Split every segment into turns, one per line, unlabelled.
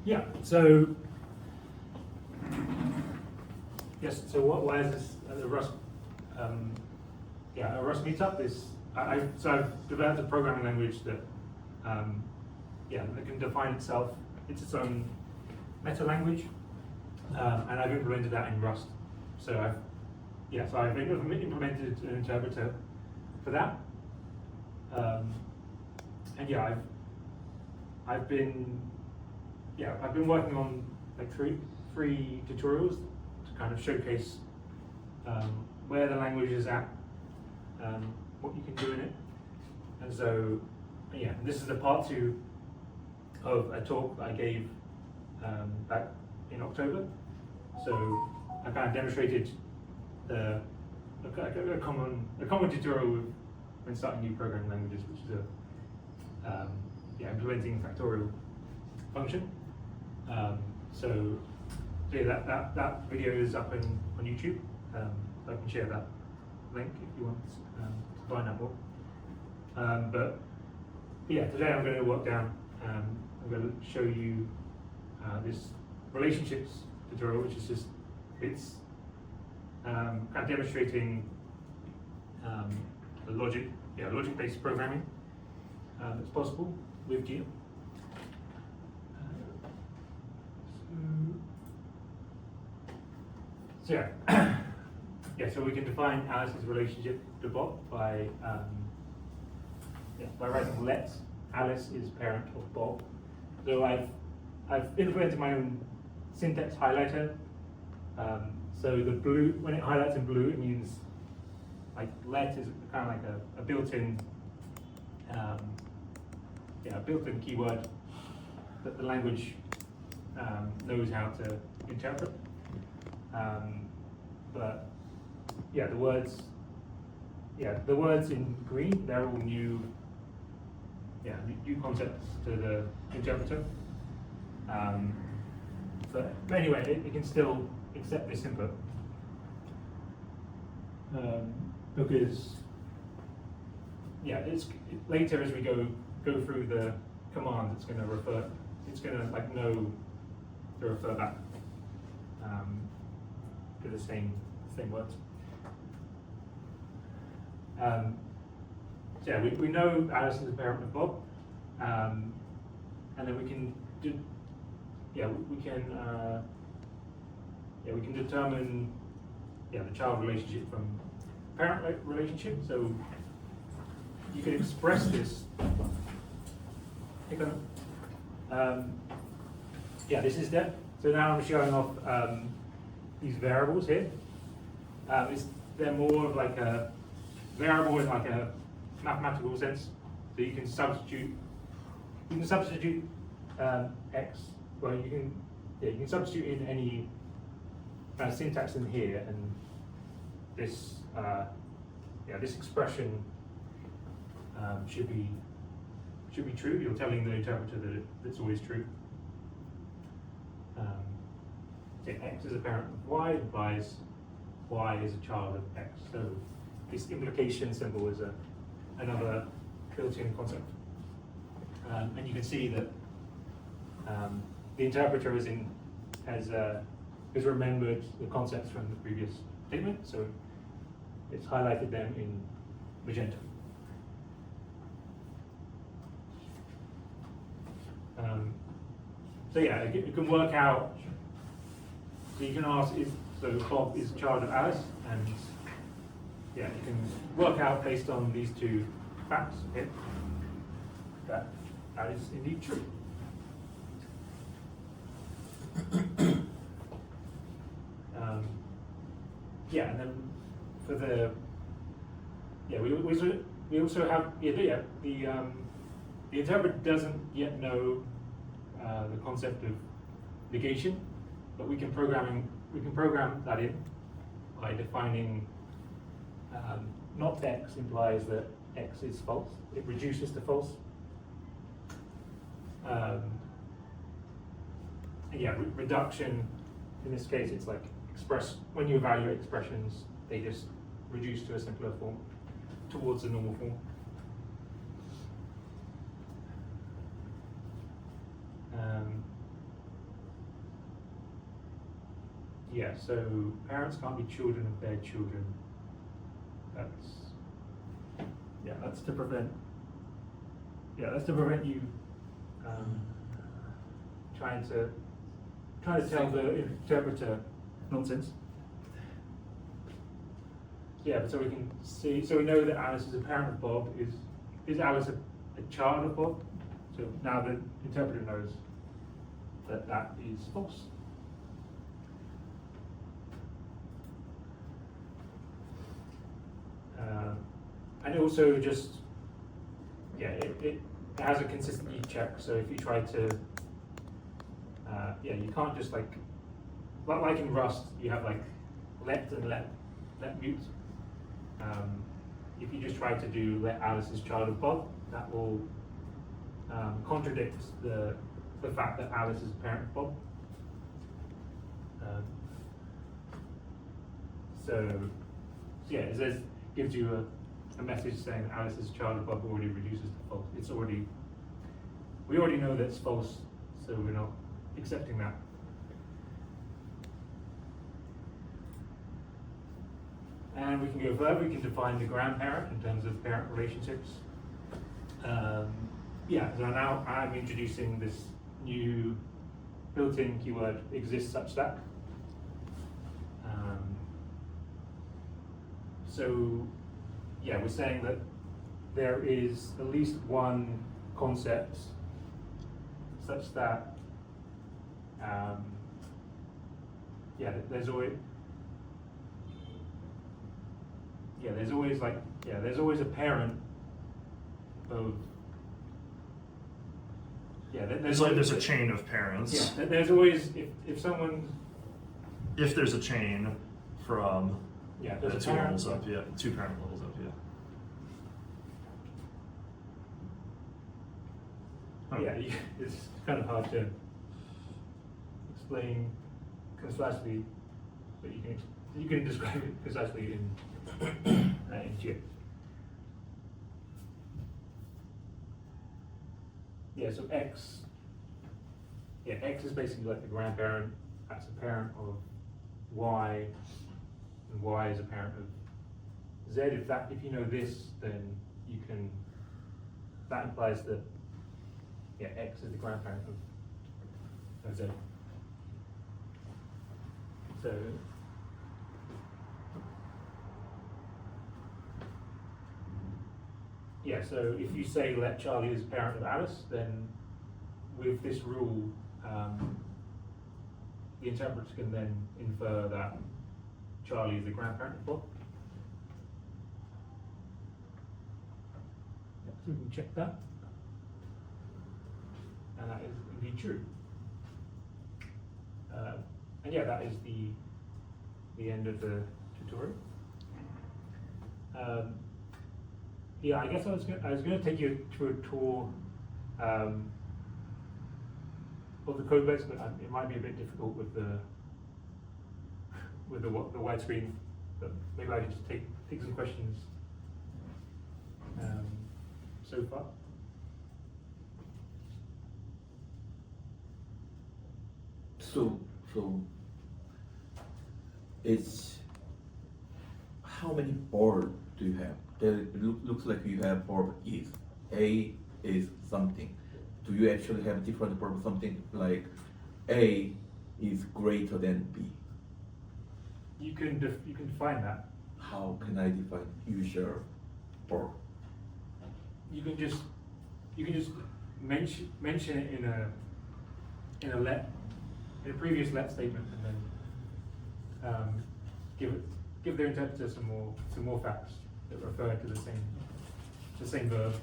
Yeah. So yes. So why is this the Rust? A Rust Meetup is I've developed a programming language that that can define itself. It's its own meta language, and I've implemented that in Rust. So I've implemented an interpreter for that, and I've been working on like three tutorials to kind of showcase where the language is at, what you can do in it, and so this is the part 2 of a talk that I gave back in October. So I kind of demonstrated a common tutorial when starting new programming languages, which is implementing factorial function. That video is up on YouTube. I can share that link if you want to find out more. Today I'm going to work down. I'm going to show you this relationships tutorial, which is just kind of demonstrating the logic-based programming that's possible with Geo. So we can define Alice's relationship to Bob by writing let Alice is parent of Bob. So I've implemented my own syntax highlighter. So the blue, when it highlights in blue, it means like let is kind of like a built-in built-in keyword that the language knows how to interpret. The words in green, they're all new concepts to the interpreter. But anyway, it can still accept this input because later as we go through the command, it's going to like know to refer back to the same words. We know Alice is a parent of Bob, and then we can determine the child relationship from parent relationship. So you can express this. This is that. So now I'm showing off these variables here. They're more of like a variable in like a mathematical sense. So you can substitute x. Well, you can substitute in any kind of syntax in here, and this this expression should be true. You're telling the interpreter that it's always true. X is a parent of y implies y is a child of x. So this implication symbol is another built-in concept. And you can see that the interpreter has remembered the concepts from the previous statement, so it's highlighted them in magenta. You can work out. So you can ask if Bob is a child of Alice, and you can work out based on these two facts here that is indeed true. And then for the we also have the interpreter doesn't yet know the concept of negation, but we can program that in by defining not x implies that x is false. It reduces to false. Reduction, in this case, it's like when you evaluate expressions, they just reduce to a simpler form towards the normal form. Yeah, so parents can't be children of their children. That's to prevent. Yeah, that's to prevent you trying to tell the interpreter nonsense. Yeah, but so we can see, so we know that Alice is a parent of Bob. Is Alice a child of Bob? So now the interpreter knows that that is false. And also just, it has a consistency check. So if you try to, you can't just like in Rust, you have like let and let mute. If you just try to do let Alice is child of Bob, that will contradict the fact that Alice is a parent of Bob. It gives you a message saying that Alice is a child of Bob already reduces to false. We already know that it's false, so we're not accepting that. And we can go further, we can define the grandparent in terms of parent relationships. So now I'm introducing this new built-in keyword exists such that. We're saying that there is at least one concept such that there's always a parent of
there's a chain of parents.
Yeah, there's always
if there's a chain from
there's
two levels up, two parent levels up,
it's kind of hard to explain concisely, but you can describe it concisely in G. So X is basically like the grandparent. That's a parent of Y, and Y is a parent of Z. If you know this, then that implies that X is the grandparent of Z. So if you say let Charlie is a parent of Alice, then with this rule, the interpreter can then infer that Charlie is the grandparent of Bob. So we can check that. And that is indeed true. That is the end of the tutorial. I guess I was going to take you to a tour of the code base, but it might be a bit difficult with the widescreen. But maybe I can just take some questions so far.
So it's how many boards do you have? It looks like you have board is A is something. Do you actually have different board something like A is greater than B?
You can define that.
How can I define user board?
You can just mention it in a previous let statement, and then give the interpreter some more facts that refer to the same verb.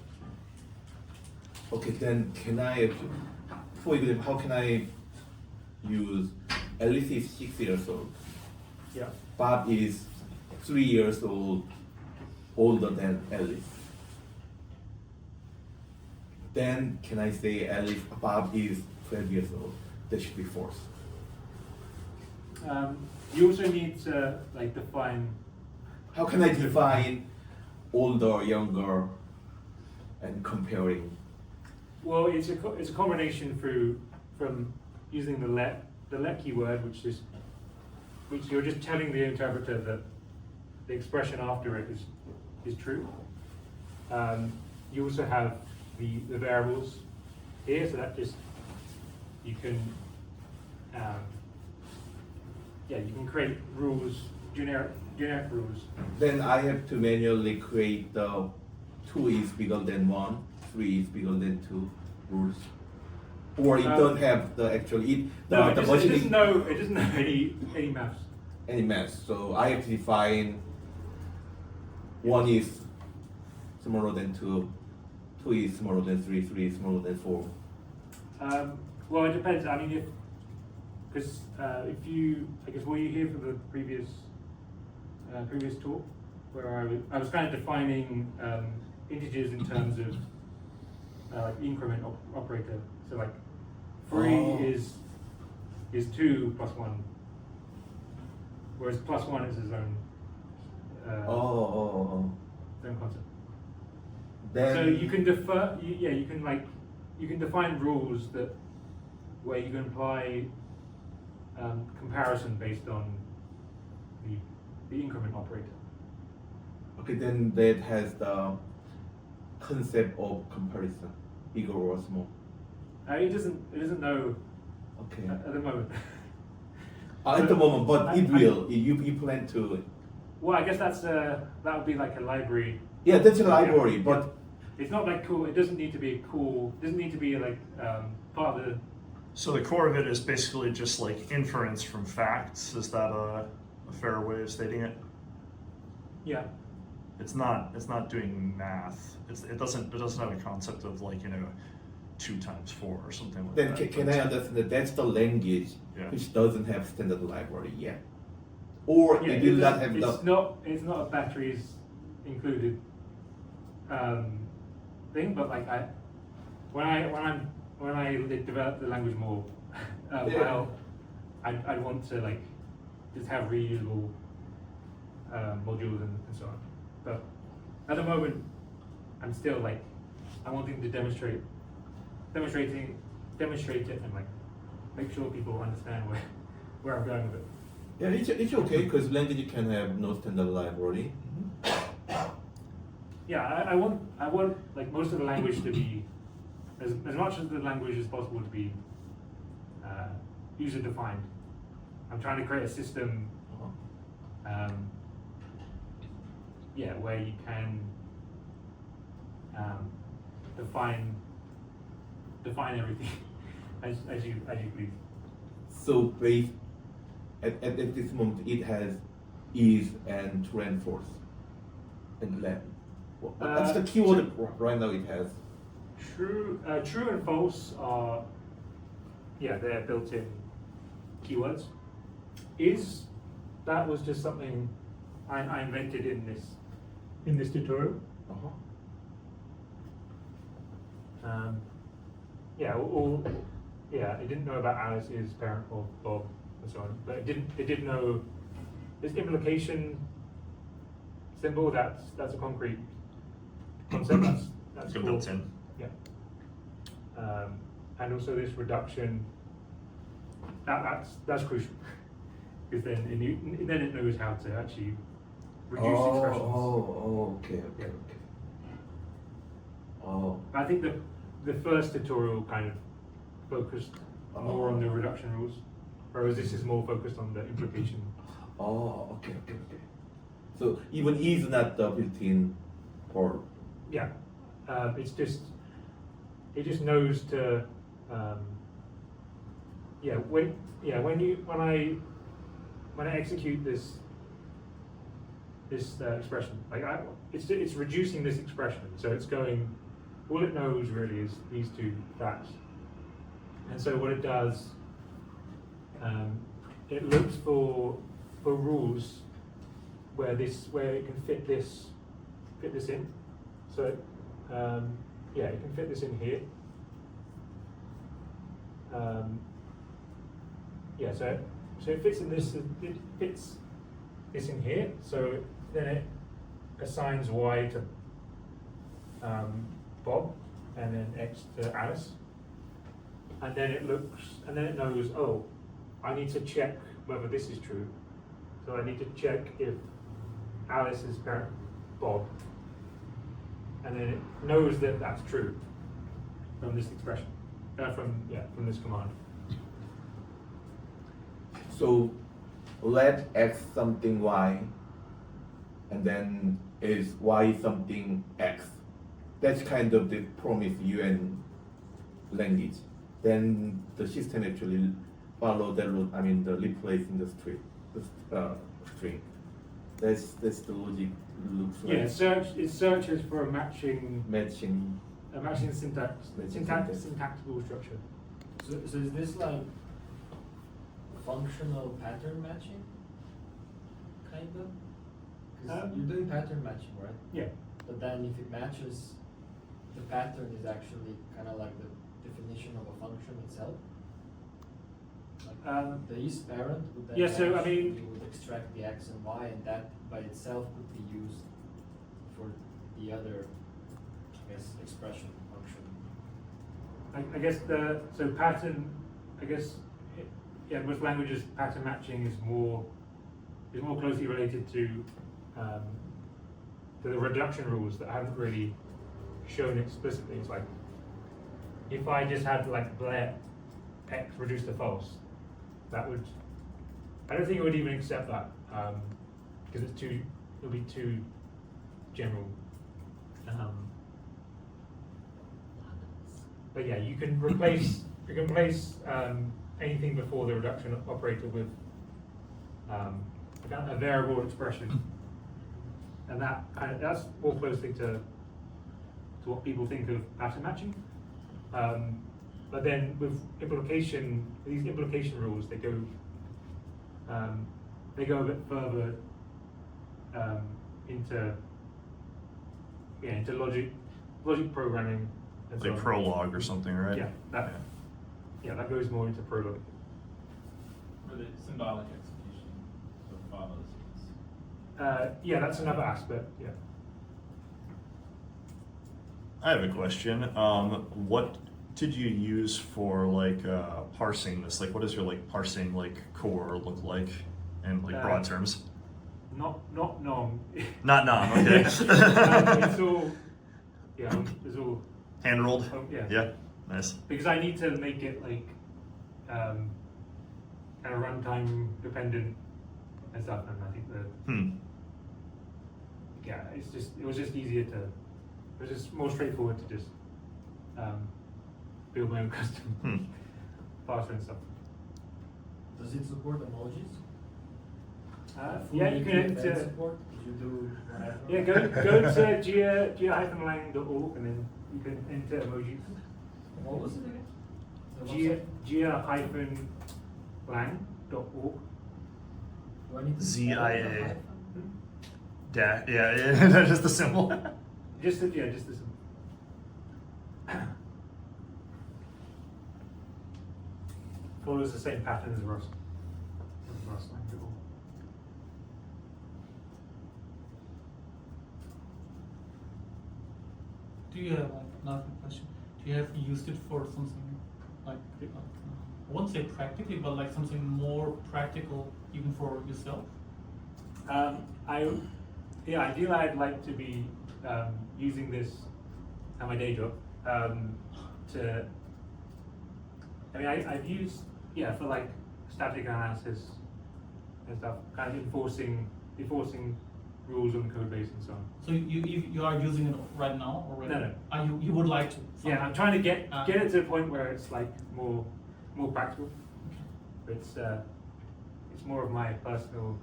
Okay, then can I, for example, how can I use Alice is 6 years old?
Yeah.
Bob is 3 years old, older than Alice. Then can I say Bob is 12 years old? That should be false.
You also need to define.
How can I define older, younger, and comparing?
Well, it's a combination from using the let keyword, which is which you're just telling the interpreter that the expression after it is true. You also have the variables here, so that just, you can, you can create rules, generic rules.
Then I have to manually create the 2 is bigger than 1, 3 is bigger than 2 rules. Or it don't have the actual, it
doesn't know any maths.
any math. So I have to define 1 is smaller than 2, 2 is smaller than 3, 3 is smaller than 4.
Well, it depends. I mean, because if you, I guess, were you here for the previous talk, where I was kind of defining integers in terms of like increment operator. So like 3 is 2 plus 1, whereas plus 1 is its own own concept.
Then
So you can defer, you can define rules that where you can apply comparison based on the increment operator.
okay, then that has the concept of comparison, bigger or small.
It doesn't know
Okay.
at the moment.
At the moment, but it
I-
will. You plan to.
Well, I guess that would be like a library.
Yeah, that's a
Yeah,
library,
yeah.
but
It's not like cool. It doesn't need to be cool. It doesn't need to be like part of the.
So the core of it is basically just like inference from facts. Is that a fair way of stating it?
Yeah.
It's not doing math. It doesn't have a concept of like 2 times 4 or something like
then
that.
can I understand that that's the language
Yeah.
which doesn't have standard library yet, or
Yeah,
it will not have
it's
the.
it's not a batteries included thing, but like when I develop the language more, well, I want to like just have reusable modules and so on. But at the moment, I'm still like I'm wanting to demonstrate it and like make sure people understand where I'm going with it.
Yeah, it's okay because language can have no standard library.
Yeah, I want like most of the language to be as much as the language as possible to be user defined. I'm trying to create a system, where you can define everything as you please.
So based at this moment, it has is and true and false, and len. That's the keyword right now. It has.
True and false are, they're built-in keywords. That was just something I invented in this tutorial.
Uh-huh.
It didn't know about Alice's parent or Bob and so on, but it did know this implication symbol. That's a concrete concept. That's
It's
cool.
built in.
Yeah. And also this reduction. That's crucial because then it knows how to actually reduce expressions.
Okay. Oh.
I think the first tutorial kind of focused more on the reduction rules, whereas this is more focused on the implication.
Oh, okay. So even is not the built-in part.
Yeah, it just knows to when I execute this expression, like it's reducing this expression, so it's going. All it knows really is these two facts, and so what it does, it looks for rules where it can fit this in. So it can fit this in here. So it fits in this. It fits this in here. So then it assigns Y to Bob, and then X to Alice, and then it knows. Oh, I need to check whether this is true. So I need to check if Alice is parent Bob, and then it knows that that's true from this expression, from this command.
So let x something y, and then is y something x. That's kind of the promise UN language. Then the system actually follow the root. I mean the replace in the string. String. That's the logic. Looks like
Yeah, it searches for a matching syntax,
Matching
syntactical structure.
So is this like functional pattern matching? Kind of? Because you're doing pattern matching, right?
Yeah.
But then if it matches, the pattern is actually kind of like the definition of a function itself? Like the is parent would then
Yeah, so,
match,
I mean-
you would extract the x and y, and that by itself could be used for the other, I guess, expression function.
I guess pattern. I guess with languages, pattern matching is more closely related to the reduction rules that haven't really shown explicitly. It's like if I just had like let x reduced to false, that would. I don't think it would even accept that because it'll be too general. But yeah, you can replace anything before the reduction operator with a variable expression, and that's more closely to what people think of pattern matching. But then with these implication rules, they go a bit further into logic programming. And so
Like
on.
Prolog or something, right?
Yeah, that goes more into Prolog.
For the symbolic execution of follows.
Yeah, that's another aspect. Yeah.
I have a question. What did you use for like parsing this? Like, what does your like parsing like core look like in like broad terms?
Not nom.
Not nom. Okay.
It's all it's all
Hand rolled.
yeah.
Yeah. Nice.
Because I need to make it like kind of runtime dependent and stuff, and I think it was just easier to. It was just more straightforward to just build my own custom parser and stuff.
Does it support emojis?
Yeah, you can enter.
Support? Did you do whatever?
Yeah, go to gia-lang.org and then you can enter emojis.
What was it again? The website?
gia-lang.org.
Do I need to
ZIA.
spell it with a hyphen?
Yeah, just the symbol.
Just the symbol. Follows the same pattern as Rust. Rust lang.org.
Do you have like another question? Do you have used it for something like I won't say practically, but like something more practical even for yourself?
Ideally I'd like to be using this at my day job I've used for like static analysis and stuff, kind of enforcing rules on the code base and so on.
So you are using it right now already?
No.
You would like to?
Yeah, I'm trying to get it to the point where it's like more practical. But it's more of my personal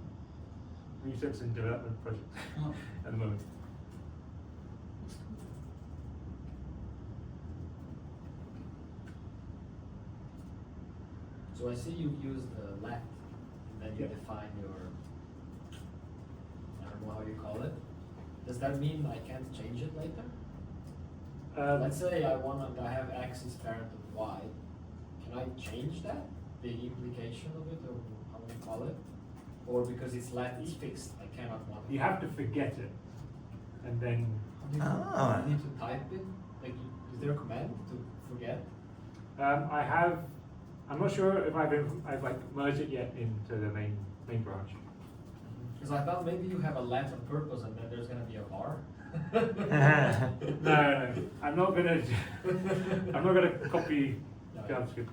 research and development project at the moment.
So I see you use the let, and then you define your, I don't know how you call it. Does that mean I can't change it later? Let's say I have x is parent of y. Can I change that? The implication of it, or how do you call it? Or because it's let, it's fixed, I cannot modify.
You have to forget it, and then
Do you need to type it? Like, is there a command to forget?
I'm not sure if I've like merged it yet into the main branch.
Because I thought maybe you have a Latin purpose and then there's gonna be a bar.
No, I'm not gonna. I'm not gonna copy
No.
JavaScript.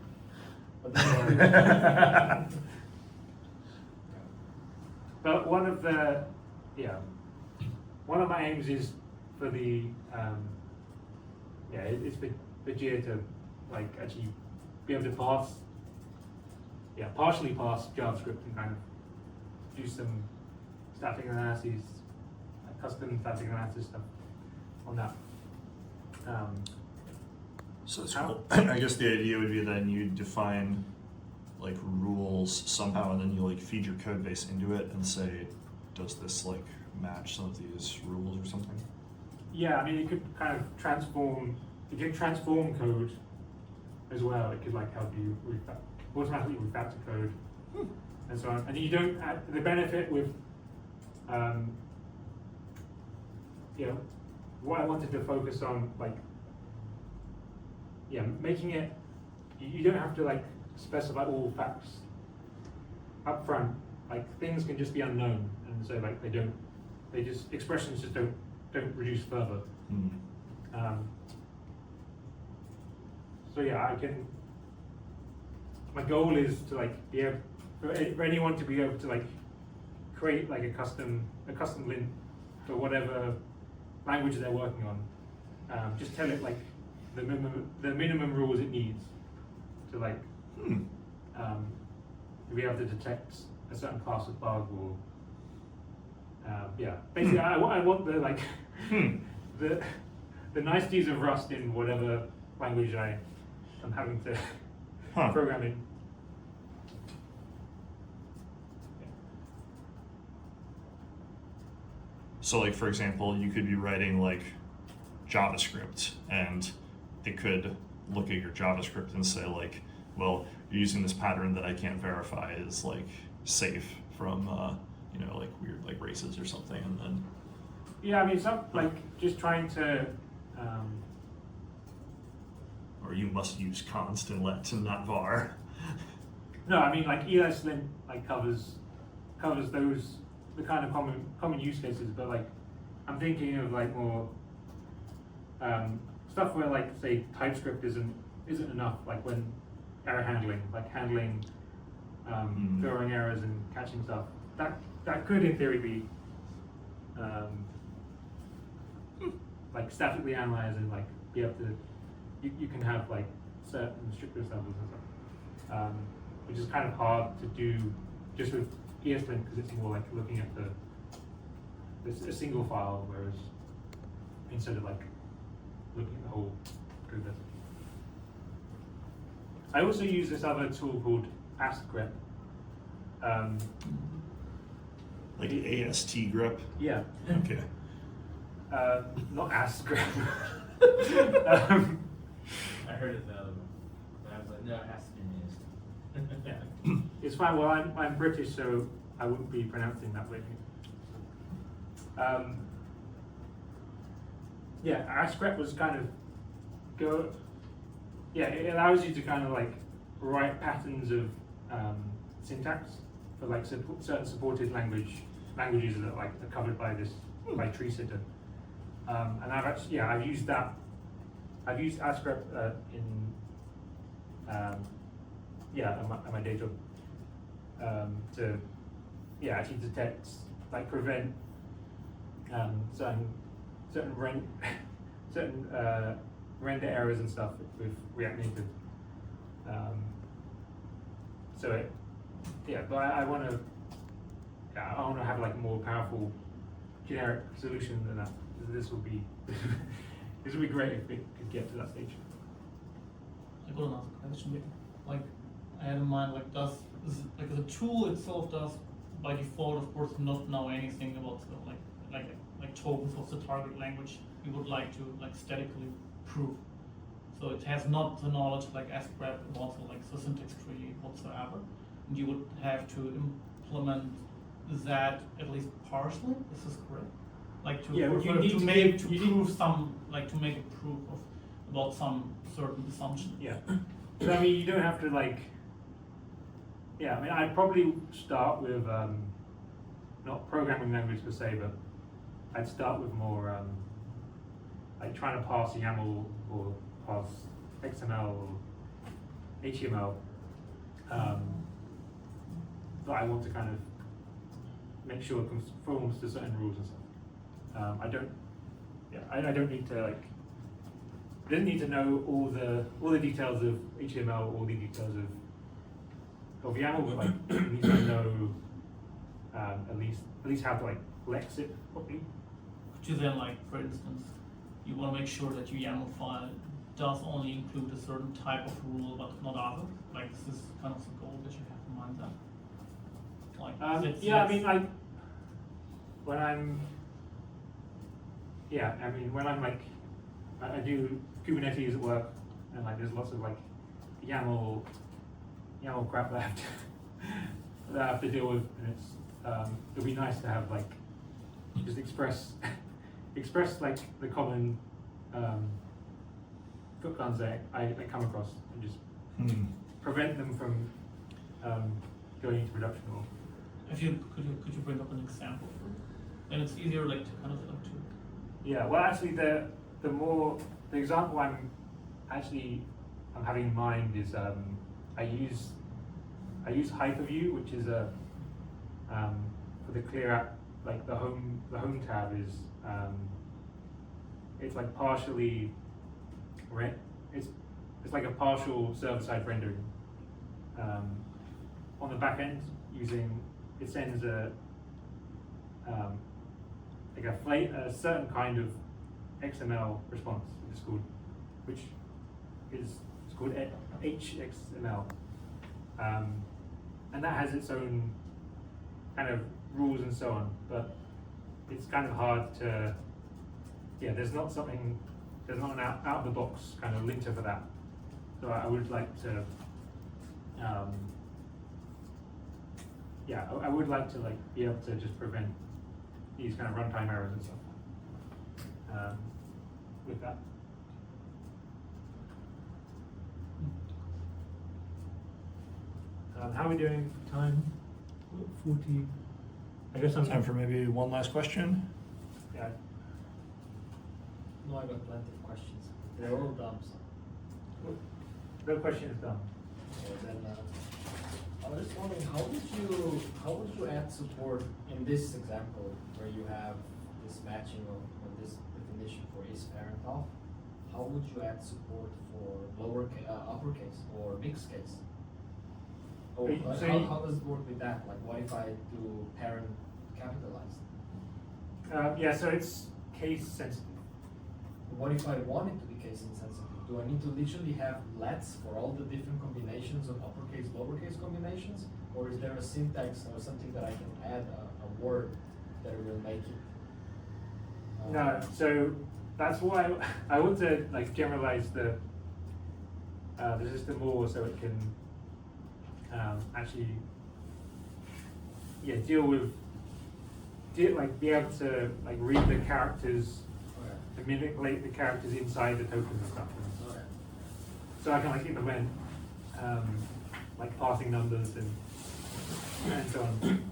But then
But one of the, one of my aims is for the, it's for Gia to like actually be able to partially pass JavaScript and kind of do some static analyses, like custom static analysis stuff on that.
So it's
How-
cool. I guess the idea would be then you define like rules somehow, and then you like feed your code base into it and say, does this like match some of these rules or something?
Yeah, I mean, you could kind of transform. You can transform code as well. It could like help you automatically refactor code and so on. And you don't. The benefit with, what I wanted to focus on, like, making it. You don't have to like specify all facts up front. Like things can just be unknown, and so like expressions just don't reduce further. So yeah, I can. My goal is to like be able for anyone to be able to like create like a custom lint for whatever language they're working on. Just tell it like the minimum rules it needs to like to be able to detect a certain class of bug or basically I want the like the niceties of Rust in whatever language I am having to program in.
So like for example, you could be writing like JavaScript and it could look at your JavaScript and say like, well, you're using this pattern that I can't verify is like safe from like weird like races or something, and then
Yeah, I mean some like just trying to
or you must use const and let and not var.
no, I mean like ESLint like covers those the kind of common use cases, but like I'm thinking of like more stuff where like say TypeScript isn't enough, like when error handling, like handling throwing errors and catching stuff. That could in theory be like statically analyzed and like be able to you can have like certain stricter levels and stuff, which is kind of hard to do just with ESLint because it's more like looking at a single file, whereas instead of like looking at the whole code base. I also use this other tool called AskGrep.
Like the AST grep.
Yeah.
Okay.
Not AskGrep.
I heard it the other one. And I was like, no, it has to be me.
Yeah. It's fine. Well, I'm British, so I wouldn't be pronouncing that way. AskGrep was kind of it allows you to kind of like write patterns of syntax for like certain supported languages that like are covered by this by tree sitter. And I've used that. I've used AskGrep in my day job to actually detect like prevent certain render errors and stuff with React Native. But I want to have like a more powerful generic solution than that. This would be great if it could get to that stage.
I got another question. Like, I had in mind, like, does the tool itself does by default, of course, not know anything about the, like tokens of the target language you would like to like statically prove. So it has not the knowledge like AskGrep and also like the syntax tree whatsoever. And you would have to implement that at least partially. Is this correct? Like to make a proof of about some certain assumption.
Yeah. So I mean, you don't have to like. Yeah, I mean, I'd probably start with not programming language per se, but I'd start with more like trying to parse YAML or parse XML or HTML. That I want to kind of make sure it conforms to certain rules and stuff. I don't need to like. I didn't need to know all the details of HTML, all the details of YAML, but like I need to know at least how to like flex it properly.
Could you then, like, for instance, you want to make sure that your YAML file does only include a certain type of rule, but not other? Like, this is kind of the goal that you have in mind then? Like,
I mean, when I'm like, I do Kubernetes at work, and like there's lots of like YAML crap that I have to deal with, and it'd be nice to have like just express like the common foot guns that I come across, and just prevent them from going into production. Or
could you bring up an example for it? And it's easier, like, to kind of to.
Yeah, well, actually, the example I'm having in mind is I use Hyperview, which is for the clear app, like the home tab is it's like partially it's like a partial server-side rendering on the back end it sends a certain kind of XML response, which is called HXML, and that has its own kind of rules and so on. But it's kind of hard to, there's not an out of the box kind of linter for that. So I would like to, I would like to like be able to just prevent these kind of runtime errors and stuff with that. How are we doing for time? 40. I guess I'm
Time for maybe one last question.
Yeah.
No, I got plenty of questions. They're all dumb, so.
The question is done.
Okay, then, I was just wondering, how would you add support in this example where you have this matching of this definition for is parent of? How would you add support for uppercase or mixed case? Oh,
So
how does it work with that? Like, what if I do parent capitalized?
So it's case sensitive.
What if I want it to be case insensitive? Do I need to literally have lets for all the different combinations of uppercase, lowercase combinations? Or is there a syntax or something that I can add a word that will make it?
No, so that's why I want to like generalize the system more so it can actually be able to like read the characters
Okay.
and manipulate the characters inside the tokens and stuff.
Okay.
So I can like implement like passing numbers and so on.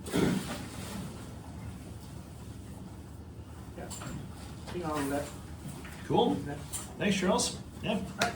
Yeah. I think I'll let
Cool.
that.
Thanks, Charles. Yeah.
All right.